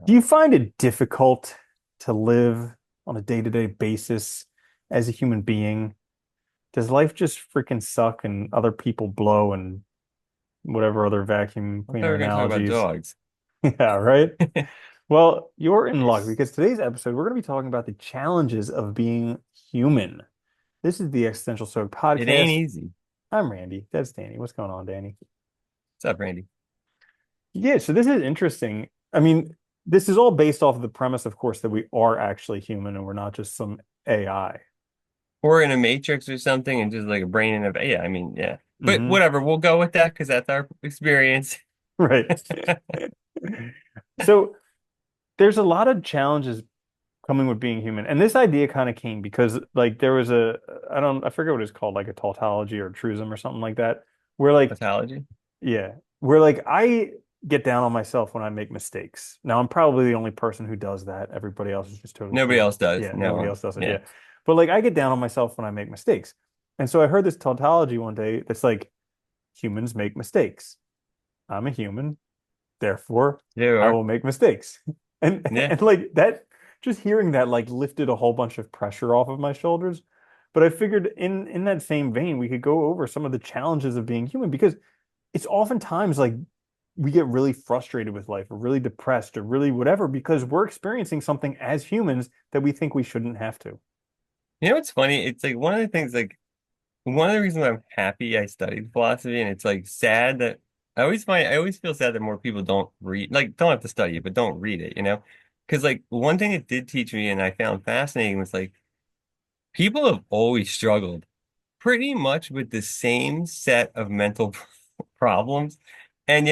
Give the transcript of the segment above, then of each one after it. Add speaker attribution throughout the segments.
Speaker 1: Do you find it difficult to live on a day-to-day basis as a human being? Does life just freaking suck and other people blow and whatever other vacuum
Speaker 2: I thought we
Speaker 1: cleaner
Speaker 2: were going to talk about
Speaker 1: analogies?
Speaker 2: dogs.
Speaker 1: Yeah, right? Well, you're in luck because today's episode, we're going to be talking about the challenges of being human. This is the Existential Stoic
Speaker 2: It ain't
Speaker 1: podcast.
Speaker 2: easy.
Speaker 1: I'm Randy. That's Danny. What's going on, Danny?
Speaker 2: What's up, Randy?
Speaker 1: Yeah, so this is interesting. I mean, this is all based off of the premise, of course, that we are actually human and we're not just some AI.
Speaker 2: Or in a matrix or something and just like a brain in a, yeah, I mean, yeah. But
Speaker 1: Hmm.
Speaker 2: whatever, we'll go with that because that's our experience.
Speaker 1: Right. So there's a lot of challenges coming with being human. And this idea kind of came because like there was I forget what it's called, like a tautology or a truism or something like that, where like,
Speaker 2: Pathology.
Speaker 1: yeah, where like I get down on myself when I make mistakes. Now I'm probably the only person who does that. Everybody else is just totally
Speaker 2: Nobody
Speaker 1: cool.
Speaker 2: else does.
Speaker 1: Yeah,
Speaker 2: No
Speaker 1: nobody
Speaker 2: one.
Speaker 1: else does it.
Speaker 2: Yeah.
Speaker 1: Yeah. But like I get down on myself when I make mistakes. And so I heard this tautology one day that's like humans make mistakes. I'm a human. Therefore,
Speaker 2: There you
Speaker 1: I
Speaker 2: are.
Speaker 1: will make mistakes. And
Speaker 2: Yeah.
Speaker 1: and like that, just hearing that like lifted a whole bunch of pressure off of my shoulders. But I figured in that same vein, we could go over some of the challenges of being human because it's oftentimes like we get really frustrated with life or really depressed or really whatever because we're experiencing something as humans that we think we shouldn't have to.
Speaker 2: You know what's funny? It's like one of the things, like, one of the reasons I'm happy I studied philosophy, and it's like sad that I always feel sad that more people don't read, like, don't have to study it, but don't read it, you know? Because, like, one thing it did teach me and I found fascinating was like, people have always struggled pretty much with the same set of mental problems and,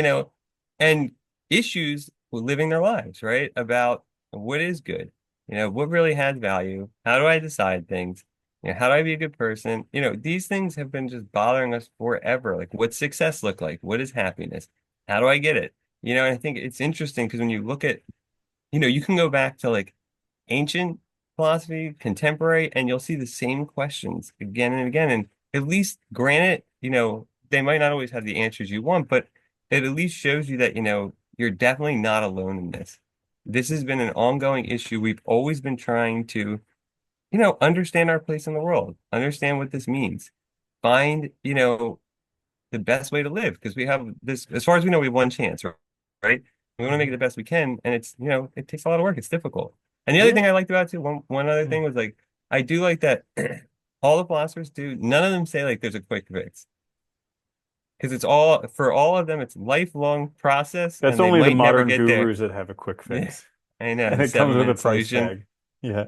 Speaker 2: and issues with living their lives, right? About what is good, what really has value, how do I decide things, how do I be a good person? These things have been just bothering us forever. Like, what's success look like? What is happiness? How do I get it? And I think it's interesting because when you look at, you can go back to like ancient philosophy, contemporary, and you'll see the same questions again and again. And at least, granted, they might not always have the answers you want, but it at least shows you that, you're definitely not alone in this. This has been an ongoing issue. We've always been trying to, understand our place in the world, understand what this means, find, the best way to live because we have this, as far as we know, we have one chance, right? We want to make it
Speaker 1: Mhm.
Speaker 2: the best we can, and it's, it takes a lot of work. It's difficult. And the other
Speaker 1: Yeah.
Speaker 2: thing I liked about it too, one other
Speaker 1: Mm.
Speaker 2: thing was like, I do like that all the philosophers do, none of them say like there's a quick fix because it's all for all of them, it's lifelong process,
Speaker 1: That's
Speaker 2: and they
Speaker 1: only the
Speaker 2: might never
Speaker 1: modern
Speaker 2: get there.
Speaker 1: gurus that have a quick
Speaker 2: Yeah,
Speaker 1: fix.
Speaker 2: I know
Speaker 1: And
Speaker 2: the
Speaker 1: it comes
Speaker 2: seven
Speaker 1: with a
Speaker 2: minute
Speaker 1: price
Speaker 2: solution.
Speaker 1: tag. Yeah.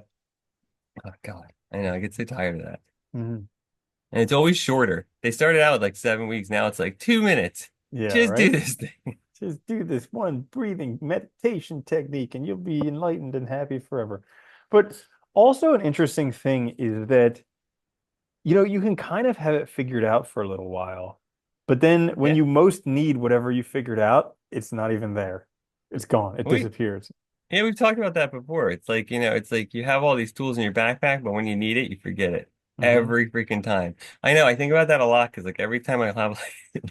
Speaker 2: Oh God, I know I get so tired of that,
Speaker 1: Mhm.
Speaker 2: and it's always shorter. They started out with like 7 weeks, now it's like 2 minutes.
Speaker 1: Yeah,
Speaker 2: Just do
Speaker 1: right?
Speaker 2: this thing.
Speaker 1: Just do this one breathing meditation technique and you'll be enlightened and happy forever. But also, an interesting thing is that, you can kind of have it figured out for a little while, but then when
Speaker 2: Yeah.
Speaker 1: you most need whatever you figured out, it's not even there. It's gone. It
Speaker 2: We
Speaker 1: disappears.
Speaker 2: Yeah, we've talked about that before. It's like, it's like you have all these tools in your backpack, but when you need it, you forget it
Speaker 1: Hmm.
Speaker 2: every freaking time. I know, I think about that a lot because like every time I have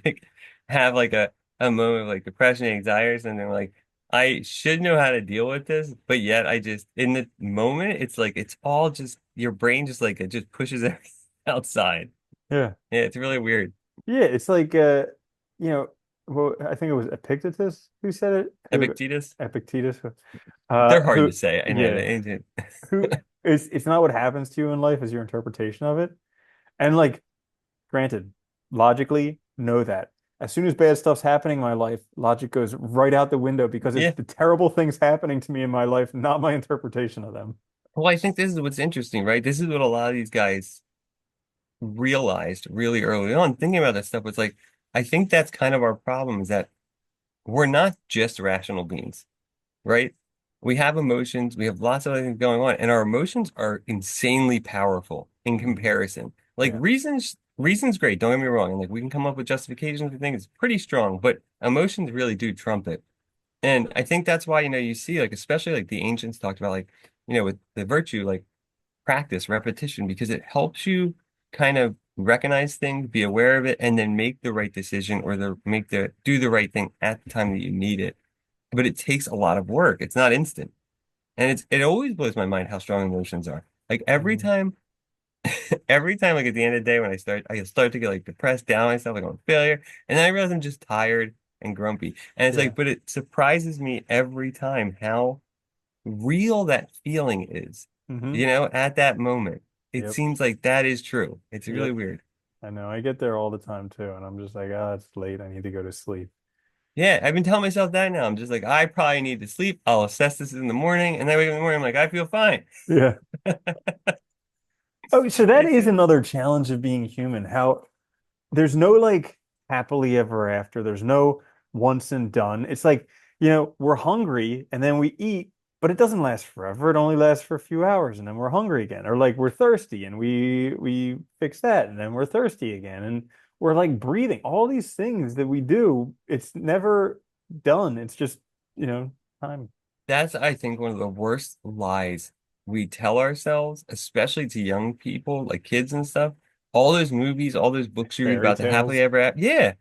Speaker 2: like have like a moment of like depression, anxiety, or something, like I should know how to deal with this, but yet I just in the moment, it's like it's all just your brain just like it just pushes everything outside.
Speaker 1: Yeah.
Speaker 2: Yeah, it's really weird.
Speaker 1: Yeah, it's like you know, well, I think it was Epictetus who said it, who
Speaker 2: Epictetus,
Speaker 1: Epictetus,
Speaker 2: they're hard
Speaker 1: who
Speaker 2: to say. I know
Speaker 1: yeah,
Speaker 2: they,
Speaker 1: who it's not what happens to you in life, is your interpretation of it. And like, granted, logically, know that. As soon as bad stuff's happening in my life, logic goes right out the window because it's
Speaker 2: yeah.
Speaker 1: the terrible things happening to me in my life, not my interpretation of them.
Speaker 2: Well, I think this is what's interesting, right? This is what a lot of these guys realized really early on thinking about this stuff was like, I think that's kind of our problem is that we're not just rational beings, right? We have emotions, we have lots of other things going on, and our emotions are insanely powerful in
Speaker 1: Mhm.
Speaker 2: comparison. Like
Speaker 1: Yeah.
Speaker 2: reason's great, don't get me wrong, and like we can come up with justifications for things, it's pretty strong, but emotions really do trump it. And I think that's why, you see, like, especially like the ancients talked about, like, with the virtue, like practice, repetition, because it helps you kind of recognize things, be aware of it, and then make the right decision or do the right thing at the time that you need it. but it takes a lot of work. It's not instant. And it always blows my mind how strong emotions are. Like
Speaker 1: Mhm.
Speaker 2: every time, like at the end of the day when I start to get like depressed down on myself, like I'm a failure, and then I realize I'm just tired and grumpy. And it's
Speaker 1: Yeah.
Speaker 2: like, but it surprises me every time how real that feeling is,
Speaker 1: Hmm.
Speaker 2: at that moment. It
Speaker 1: Yep.
Speaker 2: seems like that is true. It's really
Speaker 1: Yep.
Speaker 2: weird.
Speaker 1: I know. I get there all the time too, and I'm just like, ah, it's late. I need to go to sleep.
Speaker 2: Yeah, I've been telling myself that now. I'm just like, I probably need to sleep. I'll assess this in the morning, and then I wake up in the morning, I'm like, I feel fine.
Speaker 1: Yeah. Oh, so that
Speaker 2: It's
Speaker 1: is
Speaker 2: just,
Speaker 1: another challenge of being human. How there's no like happily ever after. There's no once and done. It's like, we're hungry and then we eat, but it doesn't last forever. It only lasts for a few hours and then we're hungry again. Or like we're thirsty and we fix that and then we're thirsty again. And we're like breathing. All these things that we do, it's never done. It's just, time.
Speaker 2: that's, I think, one of the worst lies we tell ourselves, especially to young people, like kids and stuff. All those movies, all those books you read
Speaker 1: Fairy
Speaker 2: about the happily
Speaker 1: tales.
Speaker 2: ever after. Yeah,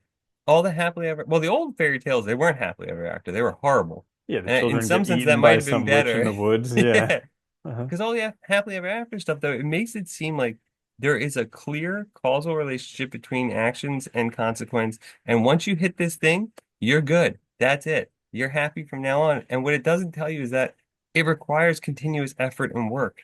Speaker 2: all the happily ever. Well, the old fairy tales, they weren't happily ever after. They were horrible.
Speaker 1: Yeah, the
Speaker 2: And in
Speaker 1: children
Speaker 2: some
Speaker 1: get
Speaker 2: sense, that
Speaker 1: eaten
Speaker 2: might
Speaker 1: by
Speaker 2: have been
Speaker 1: some witch in
Speaker 2: better.
Speaker 1: the woods. Yeah.
Speaker 2: Yeah.
Speaker 1: Uh-huh.
Speaker 2: Because all the happily ever after stuff, though, it makes it seem like there is a clear causal relationship between actions and consequence. And once you hit this thing, you're good. That's it. You're happy from now on. And what it doesn't tell you is that it requires continuous effort and work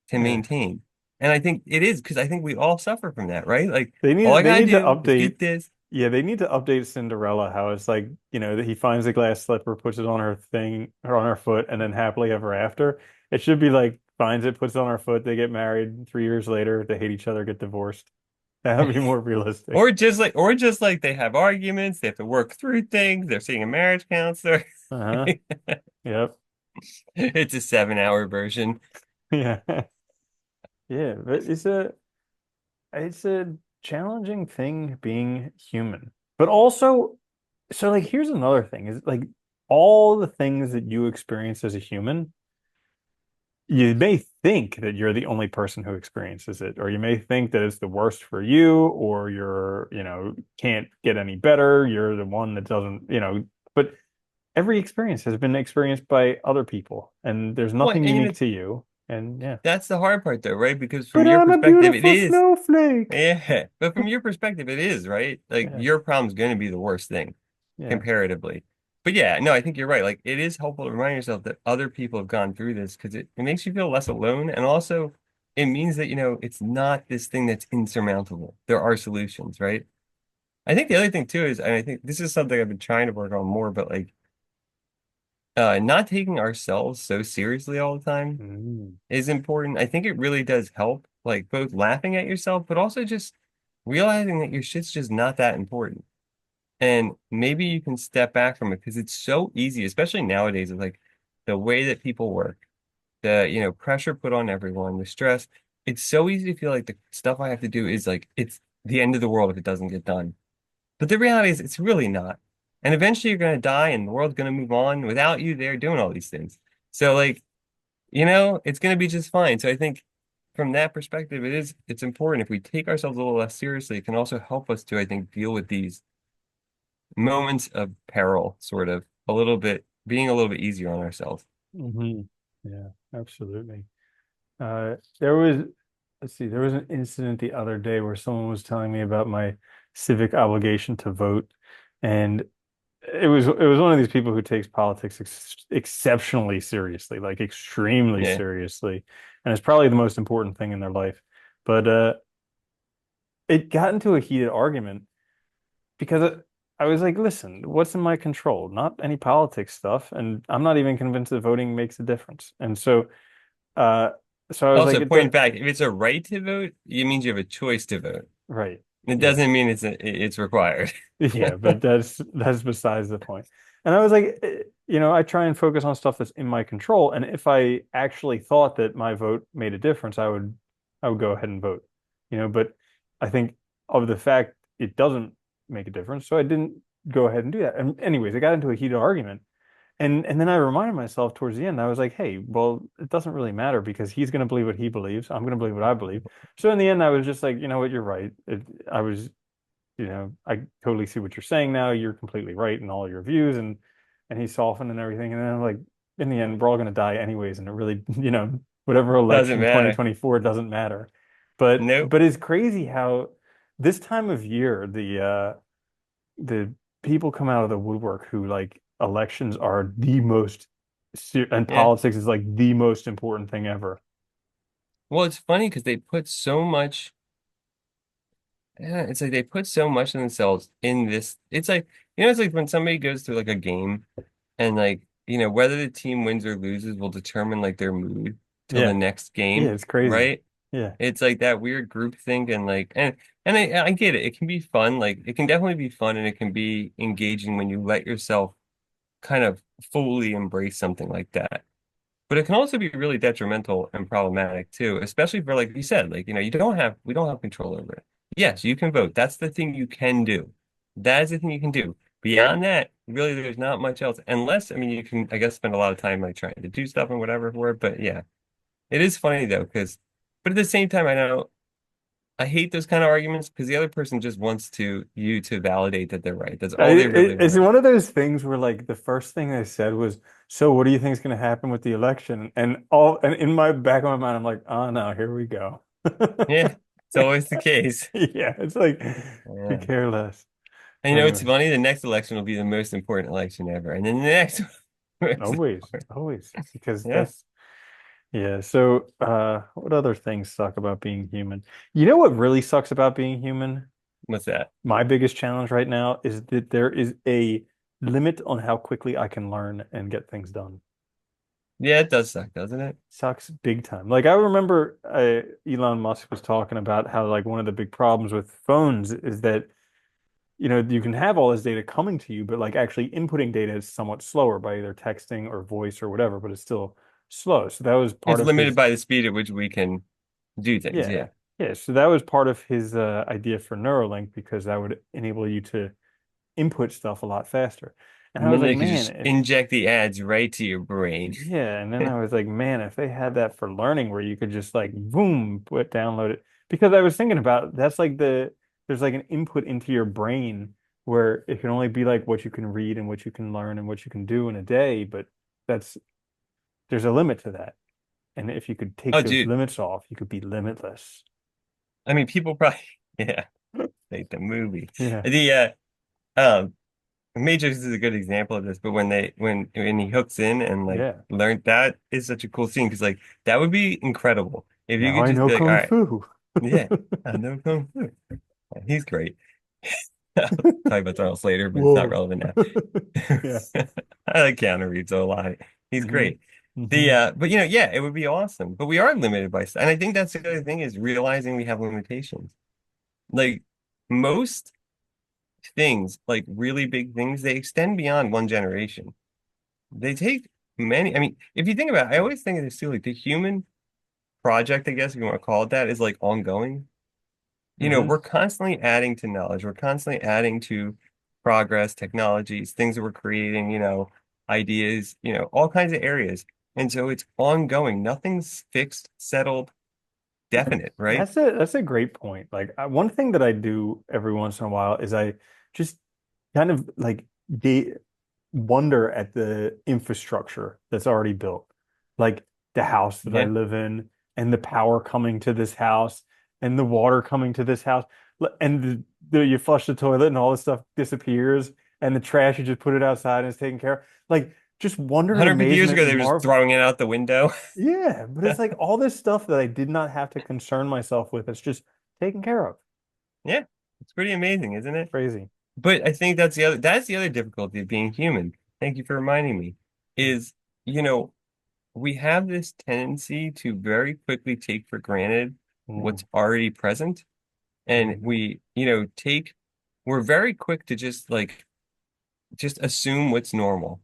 Speaker 2: to
Speaker 1: Yeah.
Speaker 2: maintain. And I think it is because I think we all suffer from that, right? Like,
Speaker 1: They
Speaker 2: all
Speaker 1: need
Speaker 2: I
Speaker 1: they
Speaker 2: gotta
Speaker 1: need to
Speaker 2: do is
Speaker 1: update.
Speaker 2: get this.
Speaker 1: Yeah, they need to update Cinderella. How it's like, that he finds a glass slipper, puts it on her thing or on her foot, and then happily ever after. It should be like finds it, puts it on her foot, they get married. 3 years later, they hate each other, get divorced. That would be more realistic.
Speaker 2: Or just like they have arguments, they have to work through things, they're seeing a marriage counselor.
Speaker 1: Uh-huh. Yep.
Speaker 2: It's a 7 hour version.
Speaker 1: Yeah. Yeah, but it's a challenging thing being human. But also, so like here's another thing is like all the things that you experience as a human, you may think that you're the only person who experiences it, or you may think that it's the worst for you, or can't get any better. You're the one that doesn't, but every experience has been experienced by other people, and there's
Speaker 2: Well,
Speaker 1: nothing
Speaker 2: and
Speaker 1: unique to you. And yeah,
Speaker 2: that's the hard part though, right? Because from
Speaker 1: but
Speaker 2: your
Speaker 1: I'm a
Speaker 2: perspective, it
Speaker 1: beautiful
Speaker 2: is.
Speaker 1: snowflake.
Speaker 2: Yeah. But from your perspective, it is, right? Like
Speaker 1: Yeah,
Speaker 2: your problem's going to be the worst thing
Speaker 1: yeah.
Speaker 2: comparatively. But yeah, no, I think you're right. Like it is helpful to remind yourself that other people have gone through this because it makes you feel less alone. And also it means that, it's not this thing that's insurmountable. There are solutions, right? I think the other thing too is, and I think this is something I've been trying to work on more, but like not taking ourselves so seriously all the time
Speaker 1: Mm.
Speaker 2: is important. I think it really does help, like both laughing at yourself, but also just realizing that your shit's just not that important. And maybe you can step back from it because it's so easy, especially nowadays, with like the way that people work, the pressure put on everyone, the stress. It's so easy to feel like the stuff I have to do is like it's the end of the world if it doesn't get done. But the reality is it's really not. And eventually you're gonna die and the world's gonna move on without you there doing all these things. So like it's going to be just fine. So I think from that perspective, it's important if we take ourselves a little less seriously, it can also help us to, I think, deal with these moments of peril, sort of a little bit, being a little bit easier on ourselves.
Speaker 1: Hmm. Yeah, absolutely. There was, let's see, there was an incident the other day where someone was telling me about my civic obligation to vote, and it was one of these people who takes politics exceptionally seriously, like extremely
Speaker 2: Yeah.
Speaker 1: seriously, and it's probably the most important thing in their life. But it got into a heated argument because I was like, listen, what's in my control? Not any politics stuff, and I'm not even convinced that voting makes a difference. And uh, so I was like,
Speaker 2: Also,
Speaker 1: it
Speaker 2: pointing
Speaker 1: does,
Speaker 2: back, if it's a right to vote, it means you have a choice to vote.
Speaker 1: right.
Speaker 2: It
Speaker 1: Yeah.
Speaker 2: doesn't mean it's required.
Speaker 1: Yeah, but that's besides the point. And I was like, I try and focus on stuff that's in my control. And if I actually thought that my vote made a difference, I would go ahead and vote. But I think of the fact it doesn't make a difference, so I didn't go ahead and do that. And anyways, I got into a heated argument. And then I reminded myself towards the end, I was like, hey, well, it doesn't really matter because he's going to believe what he believes. I'm going to believe what I believe. So in the end, I was just like, you know what, you're right. I was I totally see what you're saying now. You're completely right in all your views. And and he softened and everything. And then like in the end, we're all gonna die anyways, and it really, whatever
Speaker 2: Doesn't
Speaker 1: election
Speaker 2: matter.
Speaker 1: 2024 doesn't matter. But
Speaker 2: Nope.
Speaker 1: it's crazy how this time of year the people come out of the woodwork who like elections are the most and
Speaker 2: Yeah.
Speaker 1: politics is like the most important thing ever.
Speaker 2: Well, it's funny because they put so much. Yeah, it's like they put so much of themselves in this. It's like, it's like when somebody goes through like a game and like, whether the team wins or loses will determine like their mood till the
Speaker 1: Yeah.
Speaker 2: next
Speaker 1: Yeah,
Speaker 2: game,
Speaker 1: it's crazy.
Speaker 2: right?
Speaker 1: Yeah.
Speaker 2: It's like that weird group think and like and I get it. It can be fun. Like it can definitely be fun and it can be engaging when you let yourself kind of fully embrace something like that. But it can also be really detrimental and problematic too, especially for like you said, like we don't have control over it. Yes, you can vote. That's the thing you can do. That is the thing you can do. Beyond that, really there's not much else. Unless, I mean, you can, I guess, spend a lot of time like trying to do stuff and whatever for it. But yeah, it is funny though, but at the same time, I know I hate those kind of arguments because the other person just wants you to validate that they're right. That's all they really
Speaker 1: It's
Speaker 2: want.
Speaker 1: one of those things where like the first thing they said was, "So what do you think is going to happen with the election?" And in my back of my mind, I'm like, "Oh no, here we go."
Speaker 2: Yeah, it's always the case.
Speaker 1: Yeah, it's like could
Speaker 2: Yeah.
Speaker 1: care less.
Speaker 2: And it's
Speaker 1: Anyway,
Speaker 2: funny, the next election will be the most important election ever. And then the next one most
Speaker 1: always,
Speaker 2: important.
Speaker 1: always, because
Speaker 2: Yeah.
Speaker 1: that's yeah. So, what other things suck about being human? You know what really sucks about being human?
Speaker 2: What's that?
Speaker 1: My biggest challenge right now is that there is a limit on how quickly I can learn and get things done.
Speaker 2: Yeah, it does suck, doesn't it?
Speaker 1: Sucks big time. Like I remember Elon Musk was talking about how like one of the big problems with phones is that you can have all this data coming to you, but like actually inputting data is somewhat slower by either texting or voice or whatever, but it's still slow. So that was part
Speaker 2: It's
Speaker 1: of
Speaker 2: limited
Speaker 1: his
Speaker 2: by the speed at which we can do things.
Speaker 1: yeah.
Speaker 2: Yeah.
Speaker 1: Yeah, so that was part of his idea for Neuralink because that would enable you to input stuff a lot faster. And I
Speaker 2: And
Speaker 1: was
Speaker 2: then
Speaker 1: like,
Speaker 2: they could
Speaker 1: man,
Speaker 2: just
Speaker 1: if
Speaker 2: inject the ads right to your brain.
Speaker 1: yeah, and then I was like, man, if they had that for learning where you could just like boom, download it. Because I was thinking about that's like there's like an input into your brain where it can only be like what you can read and what you can learn and what you can do in a day, but that's there's a limit to that. And if you could take
Speaker 2: Oh,
Speaker 1: those
Speaker 2: dude.
Speaker 1: limits off, you could be limitless.
Speaker 2: I mean, people probably, yeah, like the movie.
Speaker 1: Yeah.
Speaker 2: The Matrix is a good example of this, but when he hooks in and like
Speaker 1: Yeah.
Speaker 2: learned that is such a cool scene because like that would be incredible if you
Speaker 1: Now
Speaker 2: could
Speaker 1: I
Speaker 2: just
Speaker 1: know
Speaker 2: be like, all
Speaker 1: Kung
Speaker 2: right,
Speaker 1: Fu.
Speaker 2: yeah, I know Kung Fu. He's great. I'll talk about Donald later, but it's not
Speaker 1: Whoa.
Speaker 2: relevant now.
Speaker 1: Yeah.
Speaker 2: I like Keanu Reeves a lot. He's
Speaker 1: hmm
Speaker 2: great.
Speaker 1: hmm
Speaker 2: But yeah, it would be awesome. But we are limited by stuff. And I think that's the other thing is realizing we have limitations. Like most things, like really big things, they extend beyond one generation. They take many, I mean, if you think about it, I always think of this too, like the human project, I guess if you want to call it that, is like ongoing.
Speaker 1: hmm
Speaker 2: We're constantly adding to knowledge. We're constantly adding to progress, technologies, things that we're creating, ideas, all kinds of areas. And so it's ongoing. Nothing's fixed, settled, definite, right?
Speaker 1: That's a great point. Like one thing that I do every once in a while is I just kind of like de wonder at the infrastructure that's already built. Like the house that I
Speaker 2: Yeah.
Speaker 1: live in and the power coming to this house and the water coming to this house. And you flush the toilet and all this stuff disappears and the trash you just put it outside and it's taken care of. Like just wonder and
Speaker 2: 150 years
Speaker 1: amazement
Speaker 2: ago,
Speaker 1: and
Speaker 2: they were just
Speaker 1: marvel.
Speaker 2: throwing it out the window.
Speaker 1: Yeah, but it's like all this stuff that I did not have to concern myself with. It's just taken care of.
Speaker 2: Yeah. It's pretty amazing, isn't it?
Speaker 1: Crazy.
Speaker 2: But I think that's the other difficulty of being human. Thank you for reminding me. Is, you know, we have this tendency to very quickly take for granted
Speaker 1: Mm,
Speaker 2: what's already present. And
Speaker 1: mm,
Speaker 2: we're very quick to just assume what's normal.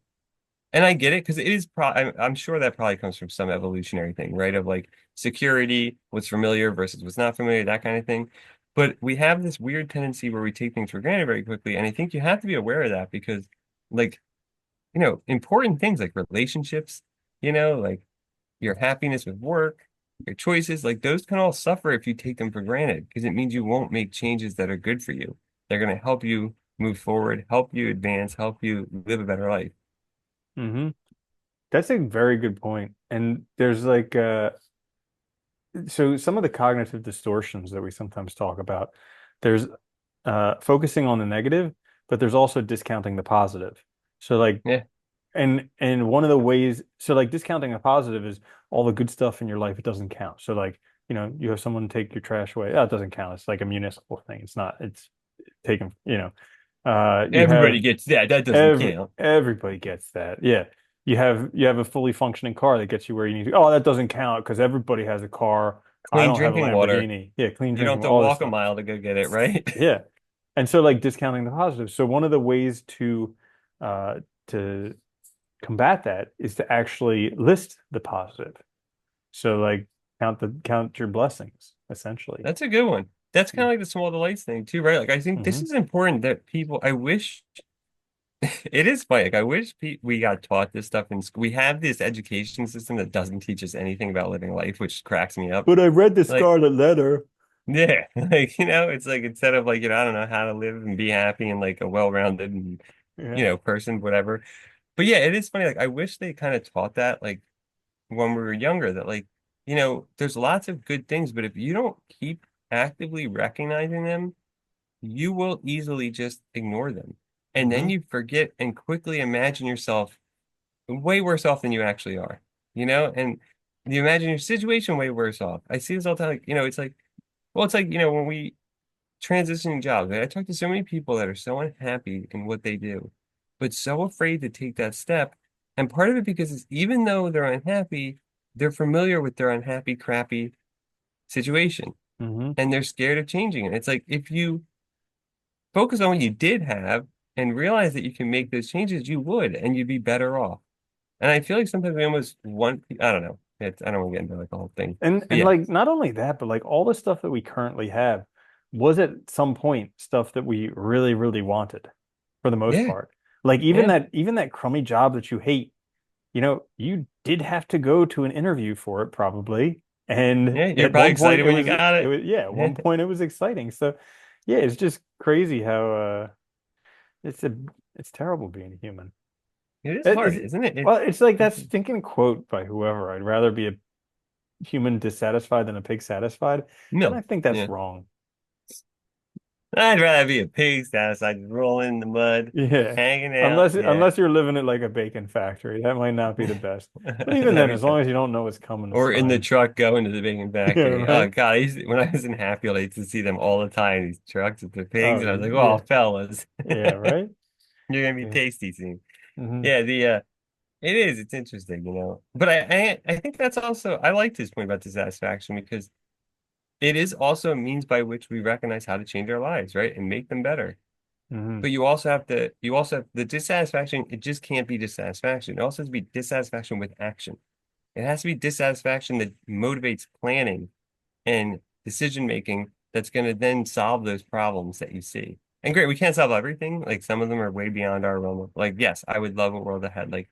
Speaker 2: And I get it because it is I'm sure that probably comes from some evolutionary thing, right? Of like security, what's familiar versus what's not familiar, that kind of thing. But we have this weird tendency where we take things for granted very quickly. And I think you have to be aware of that because like, important things like relationships, like your happiness with work, your choices, like those can all suffer if you take them for granted because it means you won't make changes that are good for you. They're going to help you move forward, help you advance, help you live a better life.
Speaker 1: Hmm. That's a very good point. And there's like so some of the cognitive distortions that we sometimes talk about, there's focusing on the negative, but there's also discounting the positive. So like
Speaker 2: Yeah.
Speaker 1: and one of the ways, so like discounting a positive is all the good stuff in your life, it doesn't count. So like, you have someone take your trash away. That doesn't count. It's like a municipal thing. It's not, it's taken, you
Speaker 2: Everybody
Speaker 1: have
Speaker 2: gets that. That doesn't count.
Speaker 1: everybody gets that. Yeah. You have a fully functioning car that gets you where you need to. Oh, that doesn't count because everybody has a car. I
Speaker 2: Clean
Speaker 1: don't have a
Speaker 2: drinking water.
Speaker 1: Lamborghini. Yeah, clean
Speaker 2: You don't have
Speaker 1: drinking,
Speaker 2: to
Speaker 1: all this
Speaker 2: walk a
Speaker 1: stuff.
Speaker 2: mile to go get it, right?
Speaker 1: Yeah. And so like discounting the positives. So one of the ways uh to combat that is to actually list the positive. So like count your blessings, essentially.
Speaker 2: That's a good one. That's kind of like the small delights thing too, right? Like I think this
Speaker 1: Hmm.
Speaker 2: is important that people, I wish it is funny. Like I wish we got taught this stuff in school. We have this education system that doesn't teach us anything about living life, which cracks me up.
Speaker 1: But I read the
Speaker 2: Like,
Speaker 1: Scarlet Letter.
Speaker 2: yeah, like it's like instead of like, I don't know how to live and be happy and like a well-rounded and
Speaker 1: Yeah.
Speaker 2: person, whatever. But yeah, it is funny. Like I wish they kind of taught that like when we were younger, that like, there's lots of good things, but if you don't keep actively recognizing them, you will easily just ignore them. And then
Speaker 1: Hmm.
Speaker 2: you forget and quickly imagine yourself way worse off than you actually are, and you imagine your situation way worse off. I see this all the time. Like, it's like, well, it's like, when we transitioning jobs, right? I talk to so many people that are so unhappy in what they do, but so afraid to take that step. And part of it because it's, even though they're unhappy, they're familiar with their unhappy, crappy situation
Speaker 1: Hmm.
Speaker 2: and they're scared of changing it. It's like if you focus on what you did have and realize that you can make those changes, you would, and you'd be better off. And I feel like sometimes we almost want, I don't know. I don't want to get into like the whole thing.
Speaker 1: And
Speaker 2: But
Speaker 1: and
Speaker 2: yeah.
Speaker 1: like not only that, but like all the stuff that we currently have was at some point stuff that we really, really wanted for the most
Speaker 2: Yeah.
Speaker 1: part. Like even
Speaker 2: Yeah.
Speaker 1: that crummy job that you hate, you did have to go to an interview for it probably. And
Speaker 2: Yeah. You're
Speaker 1: at
Speaker 2: probably
Speaker 1: one point
Speaker 2: excited
Speaker 1: it
Speaker 2: when you
Speaker 1: was
Speaker 2: got
Speaker 1: it
Speaker 2: it.
Speaker 1: was yeah, at
Speaker 2: Yeah.
Speaker 1: one point it was exciting. So yeah, it's just crazy how it's a it's terrible being a human.
Speaker 2: It is
Speaker 1: It
Speaker 2: hard,
Speaker 1: is
Speaker 2: isn't it?
Speaker 1: well, it's like that
Speaker 2: It's
Speaker 1: stinking quote by whoever. I'd rather be a human dissatisfied than a pig satisfied. And I
Speaker 2: no.
Speaker 1: think that's
Speaker 2: Yeah.
Speaker 1: wrong.
Speaker 2: I'd rather be a pig status. I'd roll in the mud,
Speaker 1: Yeah.
Speaker 2: hanging out.
Speaker 1: Unless
Speaker 2: Yeah.
Speaker 1: unless you're living it like a bacon factory, that might not be the best. But even then,
Speaker 2: That'd be
Speaker 1: as
Speaker 2: tough.
Speaker 1: long as you don't know what's coming, it's
Speaker 2: Or in the
Speaker 1: fine.
Speaker 2: truck going to the bacon
Speaker 1: Yeah,
Speaker 2: factory. Oh
Speaker 1: right?
Speaker 2: God, when I was in Hatfield, I used to see them all the time, these trucks with the pigs,
Speaker 1: Oh,
Speaker 2: and I was like, "Oh,
Speaker 1: yeah.
Speaker 2: fellas,
Speaker 1: Yeah, right?
Speaker 2: you're gonna be
Speaker 1: Yeah.
Speaker 2: tasty soon."
Speaker 1: Hmm.
Speaker 2: Yeah, it is. It's interesting. But I think that's also I like this point about dissatisfaction because it is also a means by which we recognize how to change our lives, right, and make them better.
Speaker 1: Hmm.
Speaker 2: But you also have the dissatisfaction. It just can't be dissatisfaction. It also has to be dissatisfaction with action. It has to be dissatisfaction that motivates planning and decision making that's going to then solve those problems that you see. And great, we can't solve everything. Like some of them are way beyond our realm. Like, yes, I would love a world that had like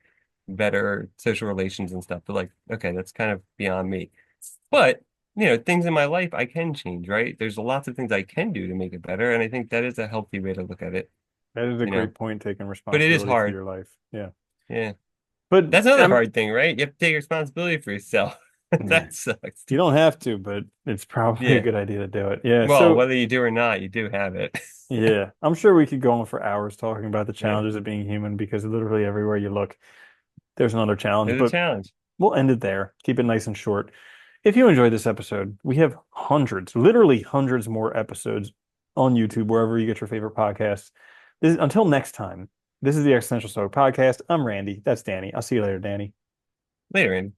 Speaker 2: better social relations and stuff, but like, okay, that's kind of beyond me. But, things in my life I can change, right? There's lots of things I can do to make it better. And I think that is a healthy way to look at it,
Speaker 1: That is a
Speaker 2: you know.
Speaker 1: great point, taking
Speaker 2: But it is
Speaker 1: responsibility for
Speaker 2: hard.
Speaker 1: your life. Yeah.
Speaker 2: Yeah.
Speaker 1: But
Speaker 2: That's another hard thing, right? You have to take responsibility for yourself.
Speaker 1: yeah,
Speaker 2: That sucks.
Speaker 1: you don't have to, but it's probably a
Speaker 2: Yeah.
Speaker 1: good idea to do it. Yeah.
Speaker 2: Well,
Speaker 1: So
Speaker 2: whether you do or not, you do have it.
Speaker 1: yeah, I'm sure we could go on for hours talking about the
Speaker 2: Yeah.
Speaker 1: challenges of being human because literally everywhere you look, there's another challenge.
Speaker 2: It's a
Speaker 1: But
Speaker 2: challenge.
Speaker 1: we'll end it there. Keep it nice and short. If you enjoyed this episode, we have hundreds, literally hundreds more episodes on YouTube, wherever you get your favorite podcasts. Until next time, this is the Existential Stoic Podcast. I'm Randy. That's Danny. I'll see you later, Danny.
Speaker 2: Later, Andy.